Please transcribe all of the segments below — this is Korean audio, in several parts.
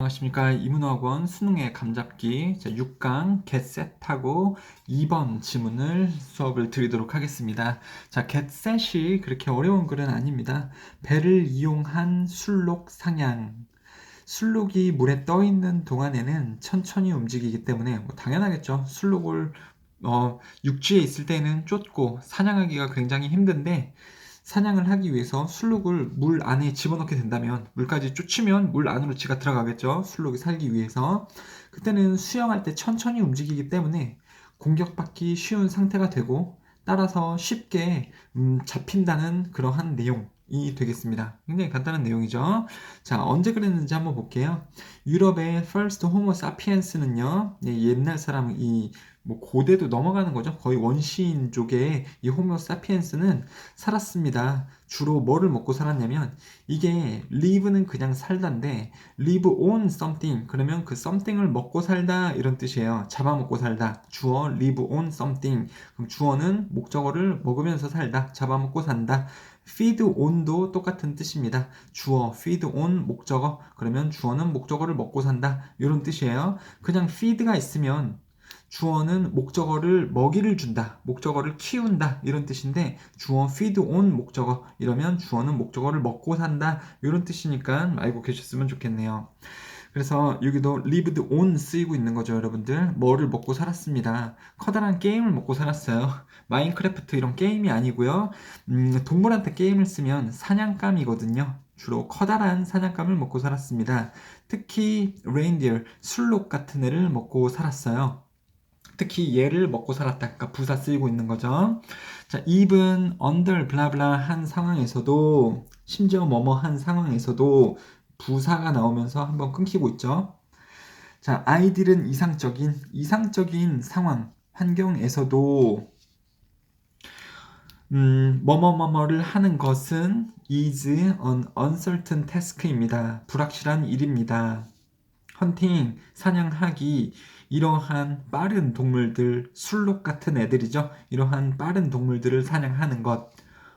안녕하십니까. 이문어학원 수능의 감잡기 6강 get set하고 2번 지문을 수업을 드리도록 하겠습니다. 자, get set이 그렇게 어려운 글은 아닙니다. 배를 이용한 술록 상향. 술록이 물에 떠 있는 동안에는 천천히 움직이기 때문에 당연하겠죠. 술록을 육지에 있을 때는 쫓고 사냥하기가 굉장히 힘든데 사냥을 하기 위해서 술록을 물 안에 집어넣게 된다면 물까지 쫓으면 물 안으로 지가 들어가겠죠. 술록이 살기 위해서. 그때는 수영할 때 천천히 움직이기 때문에 공격받기 쉬운 상태가 되고 따라서 쉽게 잡힌다는 그러한 내용이 되겠습니다. 굉장히 간단한 내용이죠. 자, 언제 그랬는지 한번 볼게요. 유럽의 First Homo sapiens는요, 옛날 사람, 고대도 넘어가는 거죠. 거의 원시인 쪽에 이 호모 사피엔스는 살았습니다. 주로 뭐를 먹고 살았냐면, 이게 live는 그냥 살다인데 live on something, 그러면 그 something을 먹고 살다 이런 뜻이에요. 잡아먹고 살다. 주어 live on something. 그럼 주어는 목적어를 먹으면서 살다, 잡아먹고 산다. feed on도 똑같은 뜻입니다. 주어 feed on 목적어, 그러면 주어는 목적어를 먹고 산다 이런 뜻이에요. 그냥 feed가 있으면 주어는 목적어를 먹이를 준다, 목적어를 키운다 이런 뜻인데 주어 feed on 목적어 이러면 주어는 목적어를 먹고 산다 이런 뜻이니까 알고 계셨으면 좋겠네요. 그래서 여기도 lived on 쓰이고 있는 거죠, 여러분들. 뭐를 먹고 살았습니다. 커다란 게임을 먹고 살았어요. 마인크래프트 이런 게임이 아니고요. 동물한테 게임을 쓰면 사냥감이거든요. 주로 커다란 사냥감을 먹고 살았습니다. 특히 reindeer, 술록 같은 애를 먹고 살았어요. 특히 얘를 먹고 살았다. 그러니까 부사 쓰이고 있는 거죠. 자, even, under, 블라블라 한 상황에서도 심지어 뭐뭐 한 상황에서도 부사가 나오면서 한번 끊기고 있죠. 자, 아이들은 이상적인 상황, 환경에서도 뭐뭐뭐뭐를 하는 것은 is an uncertain task입니다. 불확실한 일입니다. 헌팅, 사냥하기, 이러한 빠른 동물들, 술록 같은 애들이죠. 이러한 빠른 동물들을 사냥하는 것,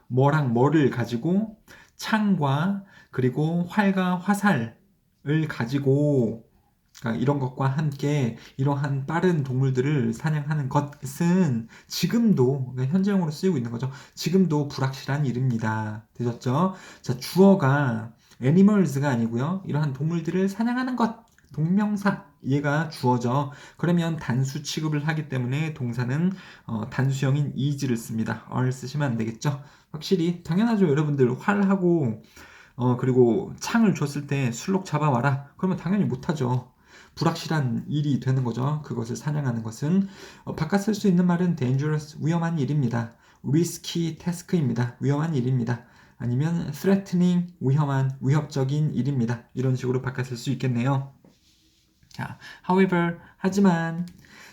뭐랑 뭐를 가지고 창과 그리고 활과 화살을 가지고, 그러니까 이런 것과 함께 이러한 빠른 동물들을 사냥하는 것은 지금도, 그러니까 현재형으로 쓰이고 있는 거죠. 지금도 불확실한 일입니다. 되셨죠? 자, 주어가 animals가 아니고요. 이러한 동물들을 사냥하는 것, 동명사, 얘가 주어죠. 그러면 단수 취급을 하기 때문에 동사는 단수형인 is를 씁니다. are 쓰시면 안 되겠죠. 확실히 당연하죠. 여러분들 활하고 그리고 창을 줬을 때 술록 잡아와라. 그러면 당연히 못하죠. 불확실한 일이 되는 거죠. 그것을 사냥하는 것은. 바깥 쓸 수 있는 말은 dangerous, 위험한 일입니다. risky task입니다. 위험한 일입니다. 아니면 threatening, 위협적인 일입니다. 이런 식으로 바깥 쓸 수 있겠네요. 자, however, 하지만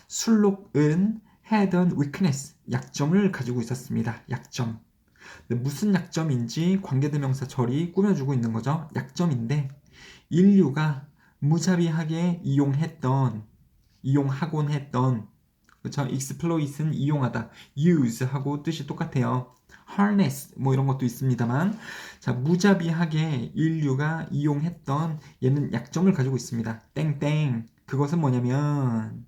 술록은 had an weakness, 약점을 가지고 있었습니다. 약점. 무슨 약점인지 관계대명사 절이 꾸며주고 있는 거죠. 약점인데 인류가 무자비하게 이용하곤 했던, 그렇죠? exploit은 이용하다, use하고 뜻이 똑같아요. harness 뭐 이런 것도 있습니다만, 자, 무자비하게 인류가 이용했던 얘는 약점을 가지고 있습니다. 땡땡. 그것은 뭐냐면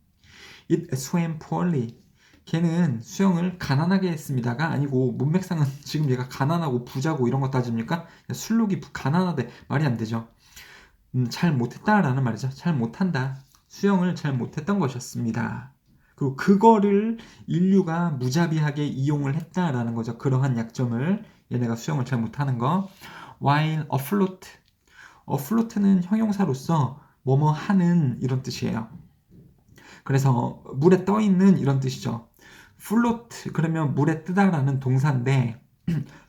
it swam poorly. 걔는 수영을 가난하게 했습니다가 아니고, 문맥상은 지금 얘가 가난하고 부자고 이런 거 따집니까? 술록이 가난하대, 말이 안 되죠. 잘 못했다라는 말이죠. 잘 못한다. 수영을 잘 못했던 것이었습니다. 그리고 그거를 인류가 무자비하게 이용을 했다라는 거죠. 그러한 약점을, 얘네가 수영을 잘 못하는 거. while afloat. afloat는 형용사로서 뭐뭐 하는 이런 뜻이에요. 그래서 물에 떠 있는 이런 뜻이죠. float 그러면 물에 뜨다라는 동사인데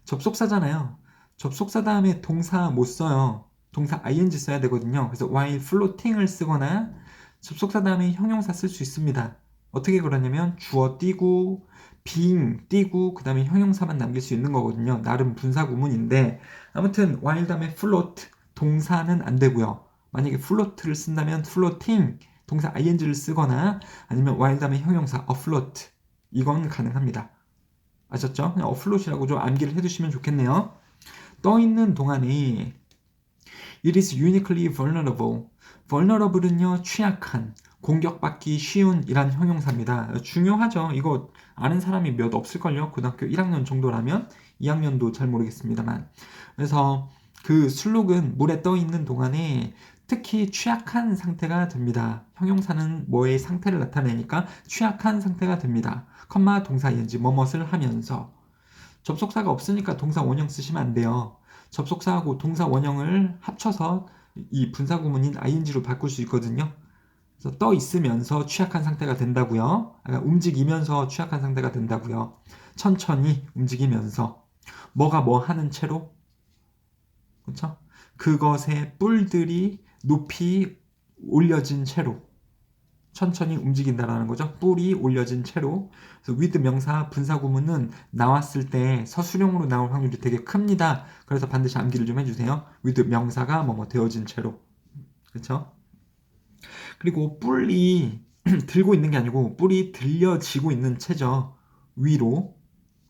접속사잖아요. 접속사 다음에 동사 못 써요. 동사 ing 써야 되거든요. 그래서 while floating을 쓰거나 접속사 다음에 형용사 쓸 수 있습니다. 어떻게 그러냐면 주어 띄고 being 띄고 그 다음에 형용사만 남길 수 있는 거거든요. 나름 분사 구문인데 아무튼 while 다음에 float 동사는 안 되고요. 만약에 float를 쓴다면 floating 동사 ing를 쓰거나 아니면 while 다음에 형용사 afloat, 이건 가능합니다. 아셨죠? 그냥 afloat이라고 좀 암기를 해두시면 좋겠네요. 떠 있는 동안에 it is uniquely vulnerable. vulnerable은요, 취약한, 공격받기 쉬운 이란 형용사입니다. 중요하죠. 이거 아는 사람이 몇 없을걸요? 고등학교 1학년 정도라면 2학년도 잘 모르겠습니다만. 그래서 그 술록은 물에 떠 있는 동안에 특히 취약한 상태가 됩니다. 형용사는 뭐의 상태를 나타내니까 취약한 상태가 됩니다. 컴마 동사 ing 뭐뭇을 하면서 접속사가 없으니까 동사 원형 쓰시면 안 돼요. 접속사하고 동사 원형을 합쳐서 이 분사구문인 ing로 바꿀 수 있거든요. 그래서 떠 있으면서 취약한 상태가 된다고요. 움직이면서 취약한 상태가 된다고요. 천천히 움직이면서 뭐가 뭐 하는 채로, 그렇죠? 그것의 뿔들이 높이 올려진 채로 천천히 움직인다라는 거죠. 뿔이 올려진 채로. 그래서 with 명사 분사구문은 나왔을 때 서술형으로 나올 확률이 되게 큽니다. 그래서 반드시 암기를 좀 해주세요. with 명사가 뭐뭐 되어진 채로. 그렇죠? 그리고 뿔이 들고 있는 게 아니고 뿔이 들려지고 있는 채죠. 위로.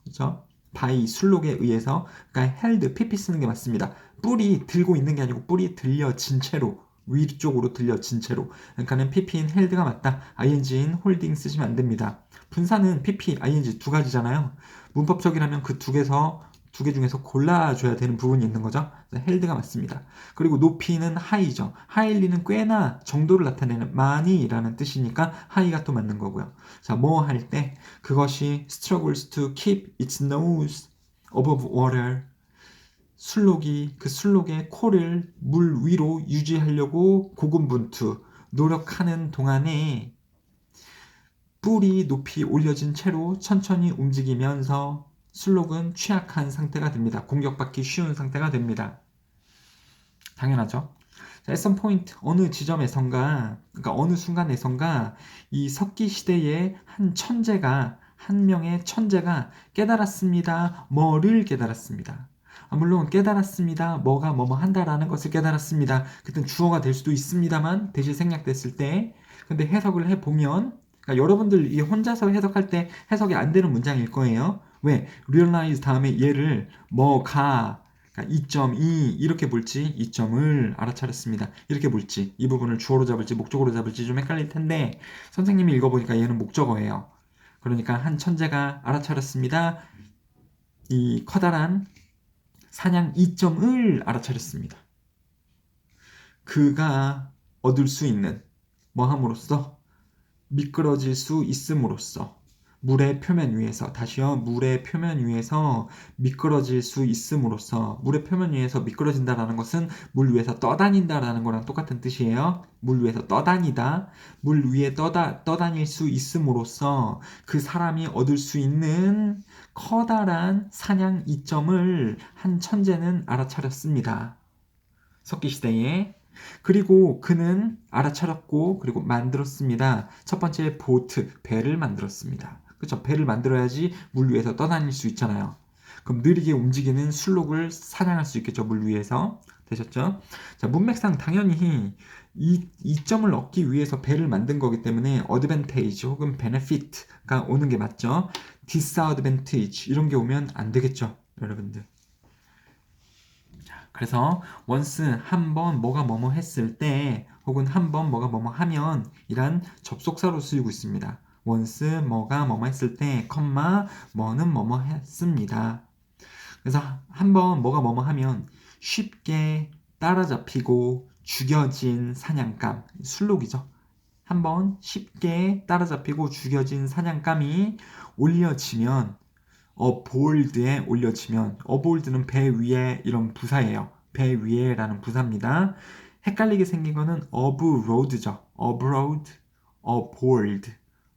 그렇죠? by 술록에 의해서. 그러니까 held, pp 쓰는 게 맞습니다. 뿔이 들고 있는 게 아니고 뿔이 들려진 채로. 위쪽으로 들려진 채로. 그러니까는 pp인 held가 맞다. ing인 holding 쓰시면 안 됩니다. 분사는 pp, ing 두 가지잖아요. 문법적이라면 그 두 개 중에서 골라줘야 되는 부분이 있는 거죠. held가 맞습니다. 그리고 높이는 high죠. highly는 꽤나 정도를 나타내는 많이라는 뜻이니까 high가 또 맞는 거고요. 자, 뭐 할 때 그것이 struggles to keep its nose above water. 술록이 그 술록의 코를 물 위로 유지하려고 고군분투 노력하는 동안에 뿔이 높이 올려진 채로 천천히 움직이면서 술록은 취약한 상태가 됩니다. 공격받기 쉬운 상태가 됩니다. 당연하죠. at some point, 어느 지점에선가, 그러니까 어느 순간에선가 이 석기 시대의 한 명의 천재가 깨달았습니다. 뭐를 깨달았습니다. 물론 깨달았습니다. 뭐가 뭐뭐 한다라는 것을 깨달았습니다. 그땐 주어가 될 수도 있습니다만 대신 생략됐을 때. 근데 해석을 해보면, 그러니까 여러분들 이 혼자서 해석할 때 해석이 안 되는 문장일 거예요. 왜? realize 다음에 얘를 뭐가, 그러니까 2.2 이렇게 볼지 2점을 알아차렸습니다. 이렇게 볼지 이 부분을 주어로 잡을지 목적어로 잡을지 좀 헷갈릴 텐데 선생님이 읽어보니까 얘는 목적어예요. 그러니까 한 천재가 알아차렸습니다. 이 커다란 사냥 2점을 알아차렸습니다. 그가 얻을 수 있는 뭐 함으로써 미끄러질 수 있음으로써 물의 표면 위에서 다시요 물의 표면 위에서 미끄러질 수 있음으로써 물의 표면 위에서 미끄러진다라는 것은 물 위에서 떠다닌다라는 거랑 똑같은 뜻이에요. 물 위에서 떠다니다 물 위에 떠다닐 수 있음으로써 그 사람이 얻을 수 있는 커다란 사냥 이점을 한 천재는 알아차렸습니다. 석기시대에. 그리고 그는 알아차렸고 그리고 만들었습니다. 첫 번째 보트, 배를 만들었습니다. 그렇죠? 배를 만들어야지 물 위에서 떠다닐 수 있잖아요. 그럼 느리게 움직이는 술록을 사냥할 수 있겠죠. 물 위에서. 되셨죠? 자, 문맥상 당연히 이 점을 얻기 위해서 배를 만든 거기 때문에 advantage 혹은 benefit가 오는 게 맞죠. disadvantage 이런 게 오면 안 되겠죠. 여러분들. 그래서 once 한번 뭐가 뭐뭐 했을 때 혹은 한번 뭐가 뭐뭐 하면 이란 접속사로 쓰이고 있습니다. once 뭐가 뭐뭐 했을 때 컴마 뭐는 뭐뭐 했습니다. 그래서 한번 뭐가 뭐뭐 하면 쉽게 따라잡히고 죽여진 사냥감 술록이죠. 한번 쉽게 따라잡히고 죽여진 사냥감이 올려지면 aboard에 올려지면 aboard는 배 위에 이런 부사예요. 배 위에라는 부사입니다. 헷갈리게 생긴 거는 abroad죠. abroad, aboard.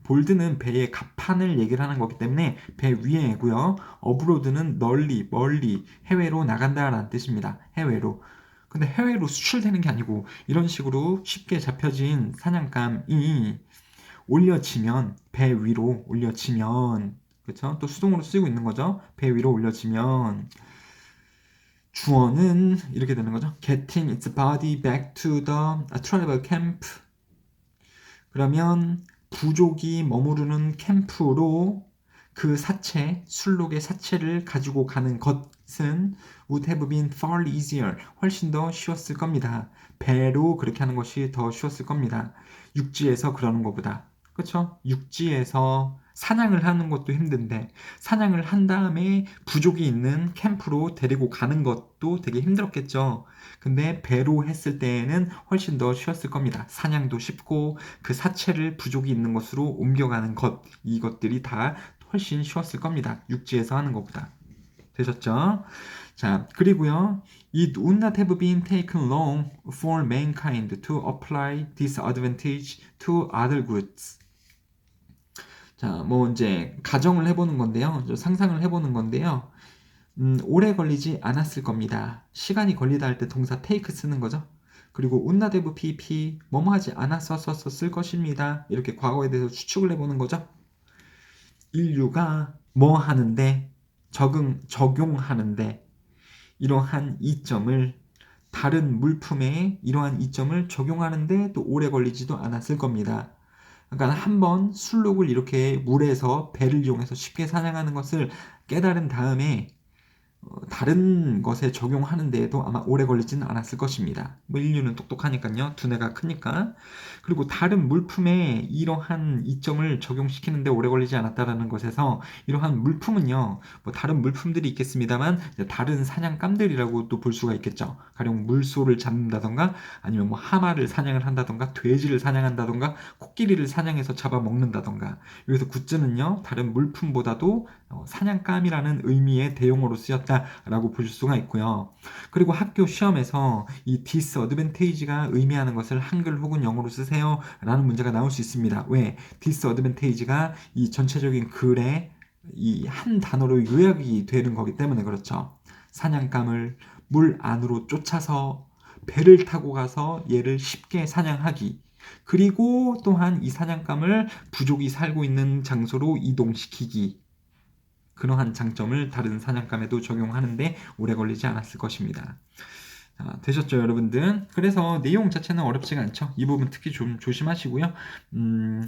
board는 배의 갑판을 얘기를 하는 거기 때문에 배 위에고요. abroad는 널리, 멀리, 해외로 나간다라는 뜻입니다. 해외로. 근데 해외로 수출되는 게 아니고 이런 식으로 쉽게 잡혀진 사냥감이 올려지면 배 위로 올려지면 그렇죠? 또 수동으로 쓰이고 있는 거죠. 배 위로 올려지면 주어는 이렇게 되는 거죠. Getting its body back to the tribal camp. 그러면 부족이 머무르는 캠프로 그 사체, 술록의 사체를 가지고 가는 것 would have been far easier. 훨씬 더 쉬웠을 겁니다. 배로 그렇게 하는 것이 더 쉬웠을 겁니다. 육지에서 그러는 것보다. 그렇죠? 육지에서 사냥을 하는 것도 힘든데 사냥을 한 다음에 부족이 있는 캠프로 데리고 가는 것도 되게 힘들었겠죠. 근데 배로 했을 때에는 훨씬 더 쉬웠을 겁니다. 사냥도 쉽고 그 사체를 부족이 있는 곳으로 옮겨가는 것, 이것들이 다 훨씬 쉬웠을 겁니다. 육지에서 하는 것보다. 되셨죠? 자, 그리고요. It would not have been taken long for mankind to apply this advantage to other goods. 자, 뭐 이제 가정을 해보는 건데요. 상상을 해보는 건데요. 오래 걸리지 않았을 겁니다. 시간이 걸리다 할 때 동사 take 쓰는 거죠. 그리고 would not have pp 뭐뭐 하지 않았었을 것입니다. 이렇게 과거에 대해서 추측을 해보는 거죠. 인류가 뭐 하는데 적용하는데 이러한 이점을 다른 물품에 이러한 이점을 적용하는데 또 오래 걸리지도 않았을 겁니다. 그러니까 한번 술록을 이렇게 물에서 배를 이용해서 쉽게 사냥하는 것을 깨달은 다음에 다른 것에 적용하는 데에도 아마 오래 걸리지는 않았을 것입니다. 뭐 인류는 똑똑하니까요. 두뇌가 크니까. 그리고 다른 물품에 이러한 이점을 적용시키는데 오래 걸리지 않았다라는 것에서 이러한 물품은요. 뭐 다른 물품들이 있겠습니다만 다른 사냥감들이라고 또 볼 수가 있겠죠. 가령 물소를 잡는다던가 아니면 뭐 하마를 사냥을 한다던가 돼지를 사냥한다던가 코끼리를 사냥해서 잡아먹는다던가 여기서 굿즈는요. 다른 물품보다도 사냥감이라는 의미의 대용어로 쓰였다라고 볼 수가 있고요. 그리고 학교 시험에서 이 disadvantage가 의미하는 것을 한글 혹은 영어로 쓰세요 라는 문제가 나올 수 있습니다. 왜? disadvantage가 이 전체적인 글에 이 한 단어로 요약이 되는 거기 때문에 그렇죠. 사냥감을 물 안으로 쫓아서 배를 타고 가서 얘를 쉽게 사냥하기. 그리고 또한 이 사냥감을 부족이 살고 있는 장소로 이동시키기. 그러한 장점을 다른 사냥감에도 적용하는데 오래 걸리지 않았을 것입니다. 자, 되셨죠, 여러분들? 그래서 내용 자체는 어렵지가 않죠. 이 부분 특히 좀 조심하시고요.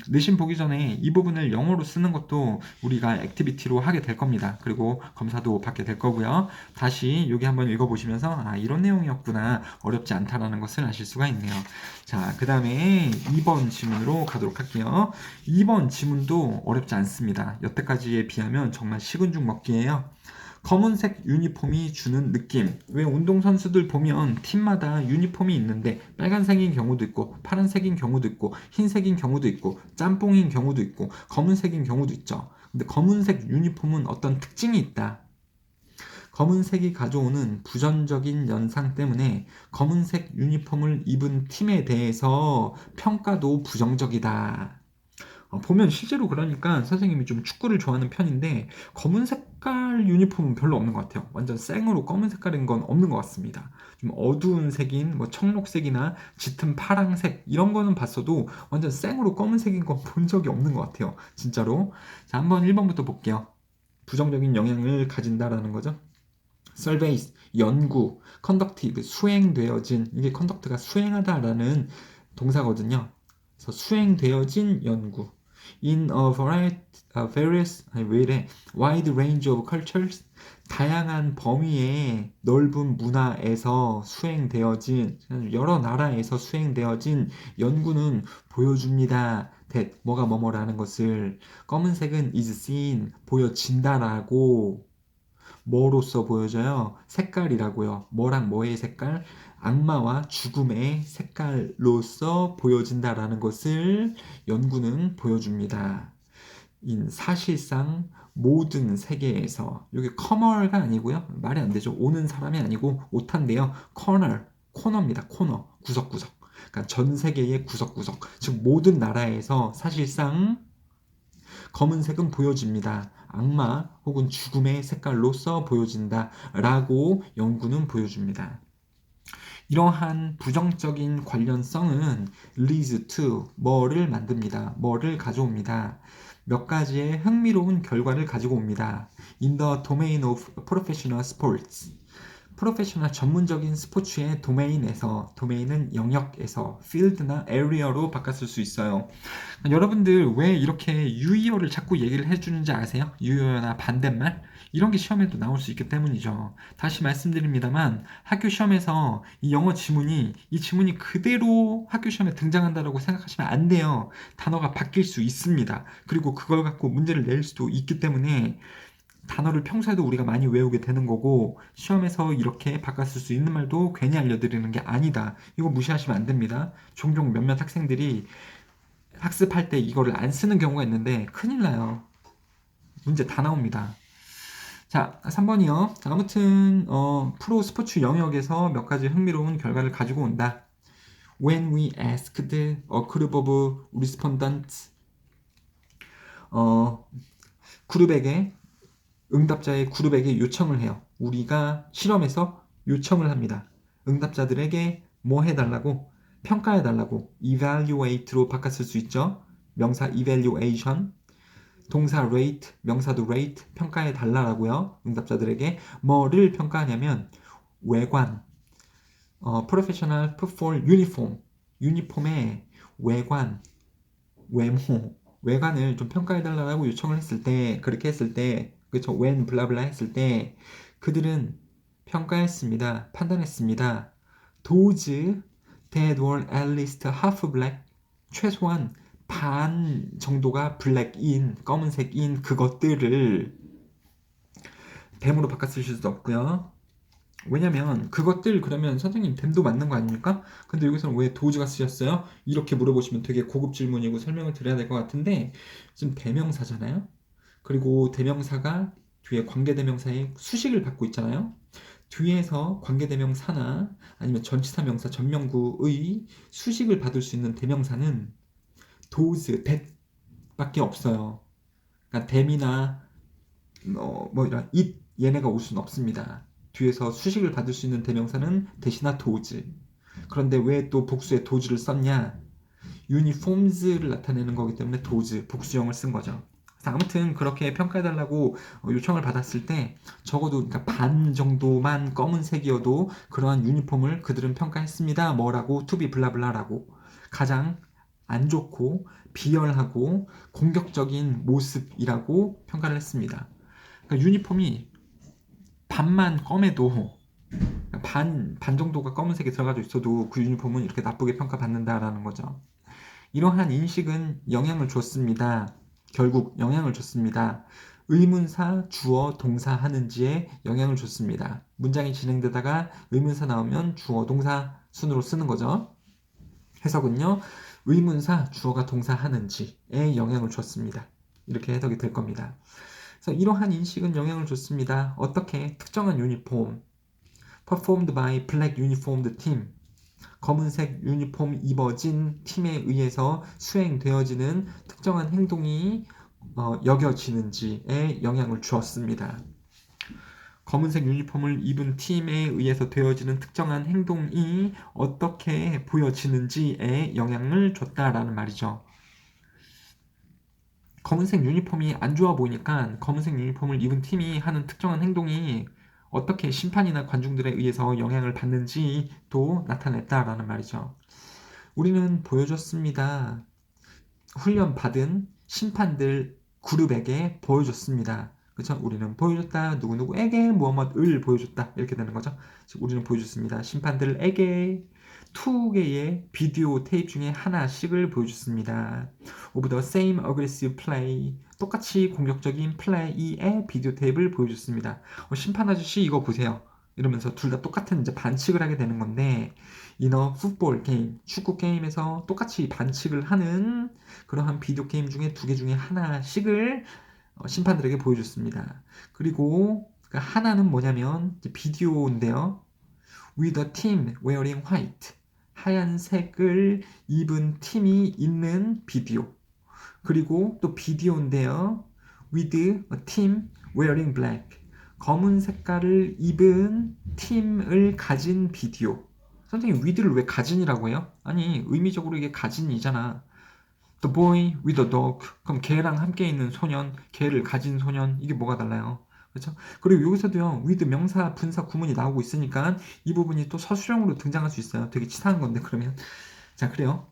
내신 보기 전에 이 부분을 영어로 쓰는 것도 우리가 액티비티로 하게 될 겁니다. 그리고 검사도 받게 될 거고요. 다시 여기 한번 읽어보시면서 아, 이런 내용이었구나. 어렵지 않다라는 것을 아실 수가 있네요. 자, 그 다음에 2번 지문으로 가도록 할게요. 2번 지문도 어렵지 않습니다. 여태까지에 비하면 정말 식은 죽 먹기예요. 검은색 유니폼이 주는 느낌. 왜 운동선수들 보면 팀마다 유니폼이 있는데 빨간색인 경우도 있고 파란색인 경우도 있고 흰색인 경우도 있고 짬뽕인 경우도 있고 검은색인 경우도 있죠. 근데 검은색 유니폼은 어떤 특징이 있다. 검은색이 가져오는 부정적인 연상 때문에 검은색 유니폼을 입은 팀에 대해서 평가도 부정적이다. 보면 실제로 그러니까 선생님이 좀 축구를 좋아하는 편인데 검은 색깔 유니폼은 별로 없는 것 같아요. 완전 생으로 검은 색깔인 건 없는 것 같습니다. 좀 어두운 색인 뭐 청록색이나 짙은 파랑색 이런 거는 봤어도 완전 생으로 검은색인 건 본 적이 없는 것 같아요. 진짜로. 자, 한번 1번부터 볼게요. 부정적인 영향을 가진다라는 거죠. surveys, 연구, conductive, 수행되어진, 이게 conduct가 수행하다라는 동사거든요. 그래서 수행되어진 연구. In a wide range of cultures, 다양한 범위의 넓은 문화에서 수행되어진, 여러 나라에서 수행되어진 연구는 보여줍니다. that, 뭐가 뭐뭐라는 것을. 검은색은 is seen, 보여진다라고. 뭐로써 보여져요? 색깔이라고요. 뭐랑 뭐의 색깔? 악마와 죽음의 색깔로서 보여진다라는 것을 연구는 보여줍니다. 사실상 모든 세계에서 여기 커머가 아니고요. 말이 안 되죠. 오는 사람이 아니고 오탄데요. 코너입니다. 코너, 구석구석. 그러니까 전 세계의 구석구석. 즉 모든 나라에서 사실상 검은색은 보여집니다. 악마 혹은 죽음의 색깔로서 보여진다 라고 연구는 보여줍니다. 이러한 부정적인 관련성은 leads to 뭐를 만듭니다. 뭐를 가져옵니다. 몇 가지의 흥미로운 결과를 가지고 옵니다. In the domain of professional sports. 프로페셔널 전문적인 스포츠의 도메인에서, 도메인은 영역에서, 필드나 에리어로 바꿨을 수 있어요. 여러분들 왜 이렇게 유의어를 자꾸 얘기를 해주는지 아세요? 유의어나 반대말? 이런 게 시험에도 나올 수 있기 때문이죠. 다시 말씀드립니다만 학교 시험에서 이 지문이 그대로 학교 시험에 등장한다고 생각하시면 안 돼요. 단어가 바뀔 수 있습니다. 그리고 그걸 갖고 문제를 낼 수도 있기 때문에 단어를 평소에도 우리가 많이 외우게 되는 거고, 시험에서 이렇게 바꿨을 수 있는 말도 괜히 알려드리는 게 아니다. 이거 무시하시면 안 됩니다. 종종 몇몇 학생들이 학습할 때 이거를 안 쓰는 경우가 있는데 큰일 나요. 문제 다 나옵니다. 자, 3번이요. 자, 아무튼 프로 스포츠 영역에서 몇 가지 흥미로운 결과를 가지고 온다. When we asked a group of respondents, 응답자의 그룹에게 요청을 해요. 우리가 실험에서 요청을 합니다. 응답자들에게 뭐 해달라고? 평가해달라고. evaluate로 바꿨을 수 있죠. 명사 evaluation, 동사 rate, 명사도 rate, 평가해달라고요. 응답자들에게 뭐를 평가하냐면 외관, professional football uniform, 유니폼의 외관, 외관을 좀 평가해달라고 요청을 했을 때, 그렇게 했을 때, 그쵸, when 블라블라 했을 때 그들은 평가했습니다. 판단했습니다. Those that were at least half black, 최소한 반 정도가 블랙인, 검은색인 그것들을 댐으로 바꿔 쓰실 수 없고요. 왜냐면 그것들 그러면 선생님 댐도 맞는 거 아닙니까? 근데 여기서는 왜 도즈가 쓰셨어요? 이렇게 물어보시면 되게 고급 질문이고 설명을 드려야 될 것 같은데 지금 대명사잖아요? 그리고 대명사가 뒤에 관계대명사의 수식을 받고 있잖아요. 뒤에서 관계대명사나 아니면 전치사 명사 전명구의 수식을 받을 수 있는 대명사는 those, that 밖에 없어요. 그러니까 them이나 이런 it 얘네가 올 수는 없습니다. 뒤에서 수식을 받을 수 있는 대명사는 대신나 those. 그런데 왜 또 복수에 those를 썼냐? uniforms를 나타내는 거기 때문에 those, 복수형을 쓴 거죠. 아무튼 그렇게 평가해달라고 요청을 받았을 때 적어도 그러니까 반 정도만 검은색이어도 그러한 유니폼을 그들은 평가했습니다. 뭐라고? 투비 블라블라라고. 가장 안 좋고 비열하고 공격적인 모습이라고 평가를 했습니다. 그러니까 유니폼이 반만 검해도 반 정도가 검은색이 들어가져 있어도 그 유니폼은 이렇게 나쁘게 평가받는다라는 거죠. 이러한 인식은 영향을 줬습니다. 결국 영향을 줬습니다. 의문사, 주어, 동사 하는지에 영향을 줬습니다. 문장이 진행되다가 의문사 나오면 주어, 동사 순으로 쓰는 거죠. 해석은요. 의문사, 주어가 동사 하는지에 영향을 줬습니다. 이렇게 해석이 될 겁니다. 그래서 이러한 인식은 영향을 줬습니다. 어떻게? 특정한 유니폼, performed by black uniformed team, 검은색 유니폼 입어진 팀에 의해서 수행되어지는 특정한 행동이 여겨지는지에 영향을 주었습니다. 검은색 유니폼을 입은 팀에 의해서 되어지는 특정한 행동이 어떻게 보여지는지에 영향을 줬다라는 말이죠. 검은색 유니폼이 안 좋아 보이니까 검은색 유니폼을 입은 팀이 하는 특정한 행동이 어떻게 심판이나 관중들에 의해서 영향을 받는지도 나타냈다라는 말이죠. 우리는 보여줬습니다. 훈련받은 심판들 그룹에게 보여줬습니다. 그렇죠? 우리는 보여줬다. 누구누구에게 무엇을 보여줬다. 이렇게 되는 거죠. 즉 우리는 보여줬습니다. 심판들에게 2개의 비디오 테이프 중에 하나씩을 보여줬습니다. Of the same aggressive play, 똑같이 공격적인 플레이의 비디오 테이프를 보여줬습니다. 심판 아저씨 이거 보세요. 이러면서 둘 다 똑같은 이제 반칙을 하게 되는 건데 in a football game, 축구 게임에서 똑같이 반칙을 하는 그러한 비디오 게임 중에 2개 중에 하나씩을 심판들에게 보여줬습니다. 그리고 그 하나는 뭐냐면 비디오인데요. With a team wearing white, 하얀색을 입은 팀이 있는 비디오. 그리고 또 비디오인데요. With a team wearing black, 검은 색깔을 입은 팀을 가진 비디오. 선생님, with를 왜 가진이라고 해요? 아니, 의미적으로 이게 가진이잖아. The boy with a dog. 그럼 개랑 함께 있는 소년, 개를 가진 소년. 이게 뭐가 달라요? 그렇죠? 그리고 여기서도요, with 명사, 분사, 구문이 나오고 있으니까 이 부분이 또 서술형으로 등장할 수 있어요. 되게 치사한 건데 그러면. 자, 그래요.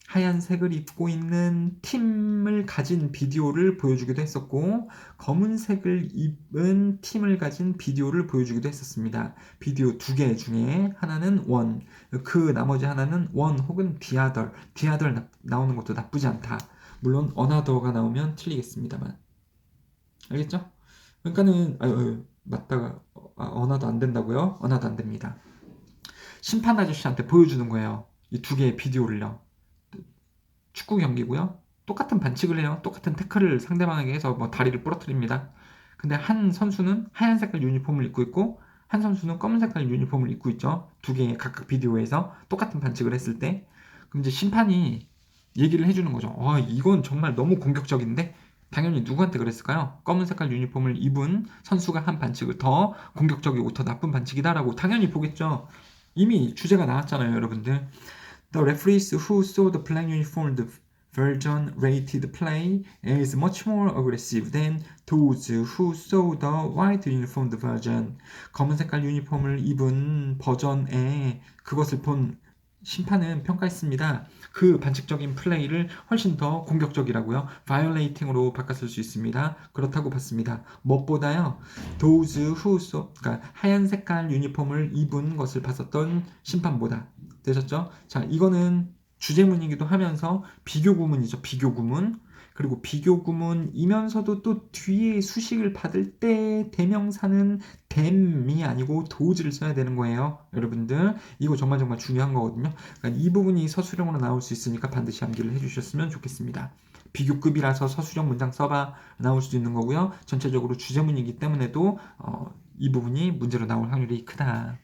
하얀색을 입고 있는 팀을 가진 비디오를 보여주기도 했었고, 검은색을 입은 팀을 가진 비디오를 보여주기도 했었습니다. 비디오 두 개 중에 하나는 one, 그 나머지 하나는 one 혹은 the other, the other 나오는 것도 나쁘지 않다. 물론 another가 나오면 틀리겠습니다만. 알겠죠? 그러니까는 맞다가 언어도 안 된다고요? 언어도 안 됩니다. 심판 아저씨한테 보여주는 거예요. 이 두 개의 비디오를요. 축구 경기고요. 똑같은 반칙을 해요. 똑같은 태클을 상대방에게 해서 뭐 다리를 부러뜨립니다. 근데 한 선수는 하얀 색깔 유니폼을 입고 있고 한 선수는 검은 색깔 유니폼을 입고 있죠. 두 개의 각각 비디오에서 똑같은 반칙을 했을 때. 그럼 이제 심판이 얘기를 해주는 거죠. 이건 정말 너무 공격적인데 당연히 누구한테 그랬을까요? 검은 색깔 유니폼을 입은 선수가 한 반칙을 더 공격적이고 더 나쁜 반칙이다라고 당연히 보겠죠. 이미 주제가 나왔잖아요, 여러분들. The referees who saw the black uniformed version rated play as much more aggressive than those who saw the white uniformed version. 검은 색깔 유니폼을 입은 버전의 그것을 본 심판은 평가했습니다. 그 반칙적인 플레이를 훨씬 더 공격적이라고요. violating으로 바꿨을 수 있습니다. 그렇다고 봤습니다. 무엇보다요. those who saw, 그러니까 하얀 색깔 유니폼을 입은 것을 봤었던 심판보다. 되셨죠? 자, 이거는 주제문이기도 하면서 비교구문이죠. 비교구문. 그리고 비교구문이면서도 또 뒤에 수식을 받을 때 대명사는 댐이 아니고 도즈를 써야 되는 거예요. 여러분들 이거 정말 중요한 거거든요. 그러니까 이 부분이 서술형으로 나올 수 있으니까 반드시 암기를 해주셨으면 좋겠습니다. 비교급이라서 서술형 문장 써봐 나올 수도 있는 거고요. 전체적으로 주제문이기 때문에도 이 부분이 문제로 나올 확률이 크다.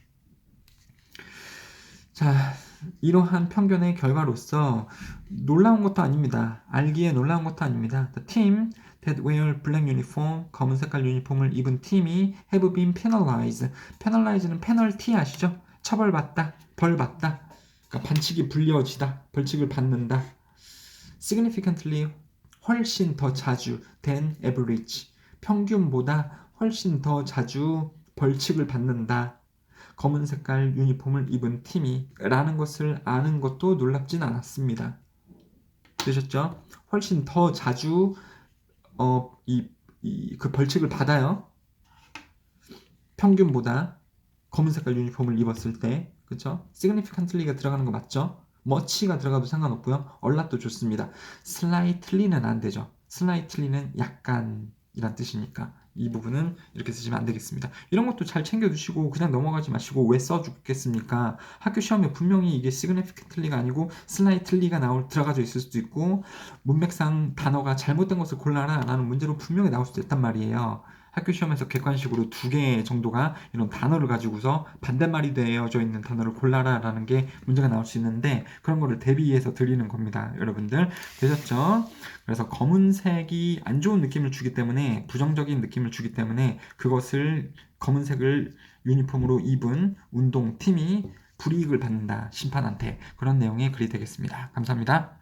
자, 이러한 편견의 결과로서 놀라운 것도 아닙니다. 알기에 놀라운 것도 아닙니다. The team that wear black uniform, 검은 색깔 유니폼을 입은 팀이 have been penalized. penalize는 페널티 아시죠? 처벌받다, 벌받다. 그러니까 반칙이 불려지다, 벌칙을 받는다. significantly 훨씬 더 자주 than average. 평균보다 훨씬 더 자주 벌칙을 받는다. 검은 색깔 유니폼을 입은 팀이 라는 것을 아는 것도 놀랍진 않았습니다. 되셨죠? 훨씬 더 자주 그 벌칙을 받아요. 평균보다 검은 색깔 유니폼을 입었을 때, 그쵸? significantly가 들어가는 거 맞죠? much가 들어가도 상관없고요. a lot도 좋습니다. slightly는 안 되죠. slightly는 약간이란 뜻이니까 이 부분은 이렇게 쓰시면 안 되겠습니다. 이런 것도 잘 챙겨두시고 그냥 넘어가지 마시고 왜 써주겠습니까? 학교 시험에 분명히 이게 significantly가 아니고 slightly가 들어가져 있을 수도 있고 문맥상 단어가 잘못된 것을 골라라 라는 문제로 분명히 나올 수도 있단 말이에요. 학교 시험에서 객관식으로 2개 정도가 이런 단어를 가지고서 반대말이 되어져 있는 단어를 골라라 라는 게 문제가 나올 수 있는데 그런 거를 대비해서 드리는 겁니다. 여러분들 되셨죠? 그래서 검은색이 안 좋은 느낌을 주기 때문에 부정적인 느낌을 주기 때문에 그것을 검은색을 유니폼으로 입은 운동팀이 불이익을 받는다 심판한테 그런 내용의 글이 되겠습니다. 감사합니다.